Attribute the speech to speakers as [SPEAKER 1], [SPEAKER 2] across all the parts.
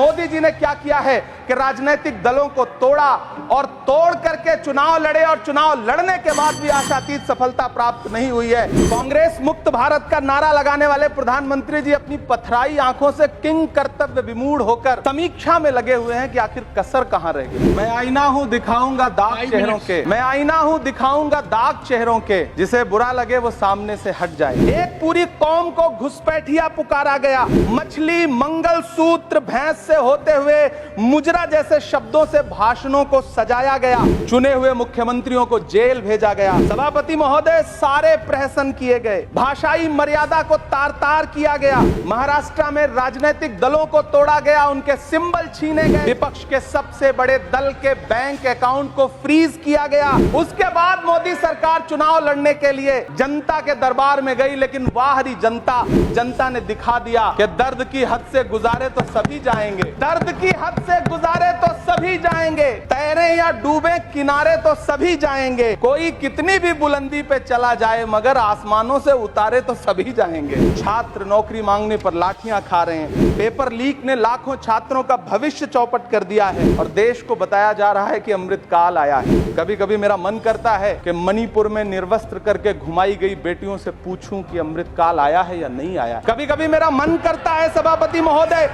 [SPEAKER 1] मोदी जी ने क्या किया है कि राजनीतिक दलों को तोड़ा और तोड़ करके चुनाव लड़े, और चुनाव लड़ने के बाद भी आशातीत सफलता प्राप्त नहीं हुई है। कांग्रेस मुक्त भारत का नारा लगाने वाले प्रधानमंत्री जी अपनी पथराई आंखों से किंग कर्तव्य विमूढ़ होकर समीक्षा में लगे हुए हैं कि आखिर कसर कहां रह गई। मैं आईना हूं दिखाऊंगा दाग चेहरों के, मैं आईना हूं दिखाऊंगा दाग चेहरों के, जिसे बुरा लगे वो सामने से हट जाए। एक पूरी कौम को घुसपैठिया पुकारा गया, मछली, मंगल सूत्र, भैंस से होते हुए मुजरा जैसे शब्दों से भाषणों को सजाया गया, चुने हुए मुख्यमंत्रियों को जेल भेजा गया। सभापति महोदय, सारे प्रहसन किए गए, भाषाई मर्यादा को तार तार किया गया, महाराष्ट्र में राजनीतिक दलों को तोड़ा गया, उनके सिंबल छीने गए, विपक्ष के सबसे बड़े दल के बैंक अकाउंट को फ्रीज किया गया। उसके बाद मोदी सरकार चुनाव लड़ने के लिए जनता के दरबार में गई, लेकिन बाहरी जनता ने दिखा दिया कि दर्द की हद से गुजारे तो सभी जाएंगे, दर्द की हद से गुजारे तो सभी जाएंगे, तैरे या डूबे किनारे तो सभी जाएंगे, कोई कितनी भी बुलंदी पे चला जाए मगर आसमानों से उतारे तो सभी जाएंगे। छात्र नौकरी मांगने पर लाठियां खा रहे हैं, पेपर लीक ने लाखों छात्रों का भविष्य चौपट कर दिया है, और देश को बताया जा रहा है कि अमृत काल आया है। कभी कभी मेरा मन करता है कि मणिपुर में निर्वस्त्र करके घुमाई गई बेटियों से पूछूं कि अमृत काल आया है या नहीं आया। कभी कभी मेरा मन करता है सभापति महोदय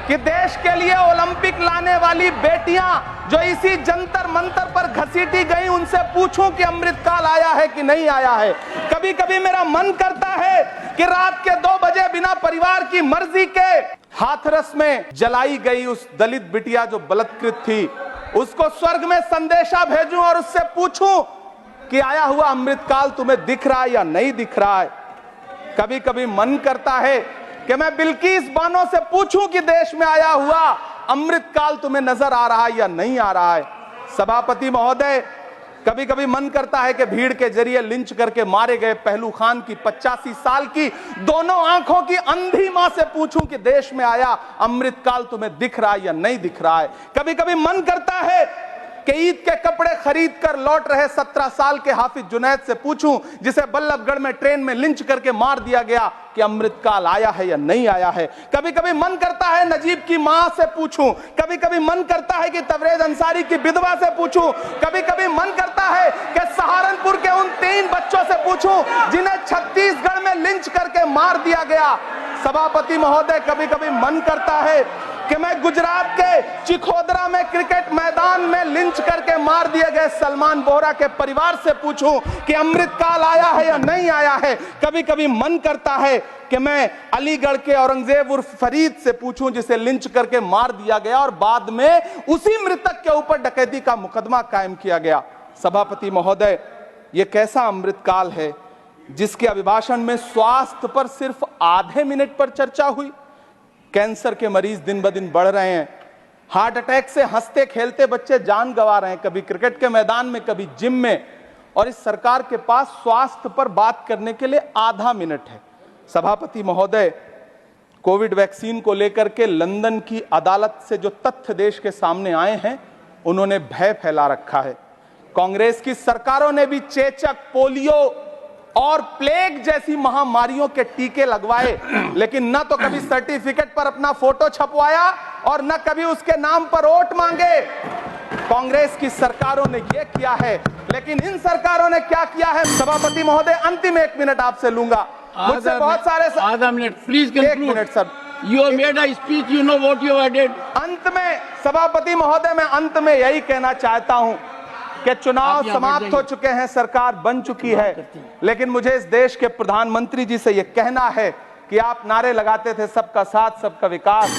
[SPEAKER 1] कि देश के लिए ओलंपिक लाने वाली बेटियां जो इसी जंतर मंतर पर घसीटी गई, उनसे पूछूं कि अमृत काल आया है कि नहीं आया है। कभी कभी मेरा मन करता है कि रात के 2 बजे बिना परिवार की मर्जी के हाथरस में जलाई गई उस दलित बिटिया जो बलात्कृत थी, उसको स्वर्ग में संदेशा भेजूं और उससे पूछूं कि आया हुआ अमृत काल तुम्हें दिख रहा है या नहीं दिख रहा है। कभी कभी मन करता है कि मैं बिल्किस बानो से पूछूं कि देश में आया हुआ अमृत काल तुम्हें नजर आ रहा है या नहीं आ रहा है। सभापति महोदय, कभी कभी मन करता है कि भीड़ के जरिए लिंच करके मारे गए पहलू खान की 85 साल की दोनों आंखों की अंधी मां से पूछूं कि देश में आया अमृत काल तुम्हें दिख रहा है या नहीं दिख रहा है। कभी कभी मन करता है कि ईद के कपड़े खरीद कर लौट रहे 17 साल के हाफिज जुनैद से पूछूं, जिसे बल्लभगढ़ में ट्रेन में लिंच करके मार दिया गया, कि अमृत काल आया है या नहीं आया है। कभी कभी मन करता है नजीब की मां से पूछूं, कभी कभी मन करता है कि तबरेज अंसारी की विधवा से पूछूं, कभी कभी मन करता है कि सहारनपुर के उन 3 बच्चों से पूछूं जिन्हें छत्तीसगढ़ में लिंच करके मार दिया गया। सभापति महोदय, कभी कभी मन करता है कि मैं गुजरात के चिखोदरा में क्रिकेट मैदान में लिंच करके मार दिए गए सलमान बोहरा के परिवार से पूछूं कि अमृत काल आया है या नहीं आया है। कभी कभी मन करता है कि मैं अलीगढ़ के औरंगजेब उर्फ फरीद से पूछूं, जिसे लिंच करके मार दिया गया और बाद में उसी मृतक के ऊपर डकैती का मुकदमा कायम किया गया। सभापति महोदय, यह कैसा अमृत काल है जिसके अभिभाषण में स्वास्थ्य पर सिर्फ आधे मिनट पर चर्चा हुई। कैंसर के मरीज दिन ब दिन बढ़ रहे हैं, हार्ट अटैक से हंसते खेलते बच्चे जान गंवा रहे हैं, कभी क्रिकेट के मैदान में, कभी जिम में, और इस सरकार के पास स्वास्थ्य पर बात करने के लिए आधा मिनट है। सभापति महोदय, कोविड वैक्सीन को लेकर के लंदन की अदालत से जो तथ्य देश के सामने आए हैं, उन्होंने भय फैला रखा है। कांग्रेस की सरकारों ने भी चेचक, पोलियो और प्लेग जैसी महामारियों के टीके लगवाए, लेकिन न तो कभी सर्टिफिकेट पर अपना फोटो छपवाया और न कभी उसके नाम पर वोट मांगे। कांग्रेस की सरकारों ने यह किया है, लेकिन इन सरकारों ने क्या किया है? सभापति महोदय, अंतिम 1 मिनट आपसे लूंगा, मुझसे बहुत सारे।
[SPEAKER 2] आधा minute please.
[SPEAKER 1] 1 minute sir.
[SPEAKER 2] You have made a speech, you know what you have did.
[SPEAKER 1] अंत में सभापति महोदय, मैं अंत में यही कहना चाहता हूं कि चुनाव समाप्त हो चुके हैं, सरकार बन चुकी है, लेकिन मुझे इस देश के प्रधानमंत्री जी से यह कहना है कि आप नारे लगाते थे सबका साथ सबका विकास,